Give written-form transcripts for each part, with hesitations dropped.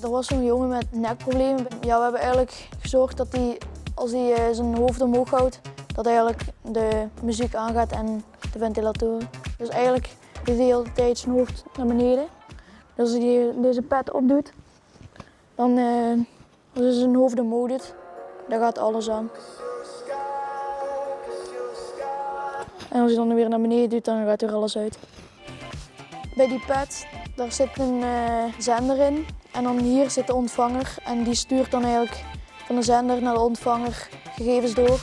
Er was zo'n jongen met nekproblemen. Ja, we hebben eigenlijk gezorgd dat hij, als hij zijn hoofd omhoog houdt, dat eigenlijk de muziek aangaat en de ventilatoren. Dus eigenlijk doet hij de hele tijd zijn hoofd naar beneden. Dus als hij deze pet opdoet, dan als hij zijn hoofd omhoog doet, dan gaat alles aan. En als hij dan weer naar beneden doet, dan gaat er alles uit. Bij die pet, daar zit een zender in en dan hier zit de ontvanger en die stuurt dan eigenlijk van de zender naar de ontvanger gegevens door.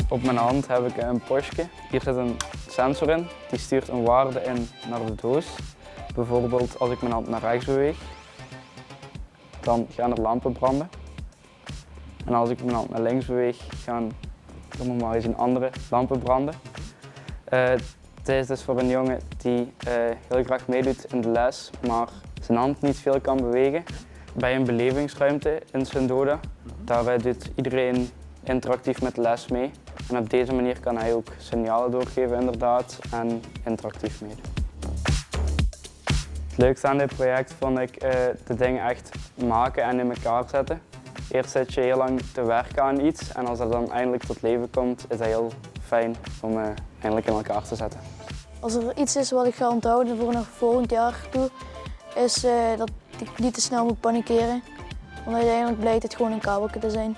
Op mijn hand heb ik een postje. Hier zit een sensor in, die stuurt een waarde in naar de doos. Bijvoorbeeld als ik mijn hand naar rechts beweeg, dan gaan er lampen branden. En als ik mijn hand naar links beweeg, gaan er normaal gezien andere lampen branden. Dit is dus voor een jongen die heel graag meedoet in de les, maar zijn hand niet veel kan bewegen. Bij een belevingsruimte in Sundoda, daar doet iedereen interactief met de les mee. En op deze manier kan hij ook signalen doorgeven inderdaad en interactief meedoen. Het leukste aan dit project vond ik de dingen echt maken en in elkaar zetten. Eerst zit je heel lang te werken aan iets en als dat dan eindelijk tot leven komt, is dat heel fijn om eindelijk in elkaar te zetten. Als er iets is wat ik ga onthouden voor nog volgend jaar toe, is dat ik niet te snel moet panikeren. Want uiteindelijk blijkt het gewoon een kabeltje te zijn.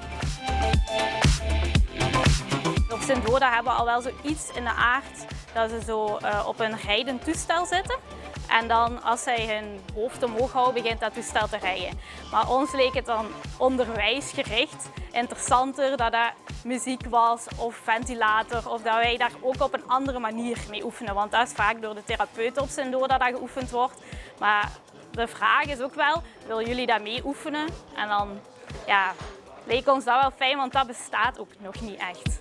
Op Sundoda hebben we al wel zoiets in de aard dat ze zo op een rijdend toestel zitten. En dan als zij hun hoofd omhoog houden, begint dat toestel te rijden. Maar ons leek het dan onderwijsgericht interessanter dat dat muziek was of ventilator. Of dat wij daar ook op een andere manier mee oefenen. Want dat is vaak door de therapeuten op Sundoda dat geoefend wordt. Maar de vraag is ook wel, willen jullie dat mee oefenen? En dan leek ons dat wel fijn, want dat bestaat ook nog niet echt.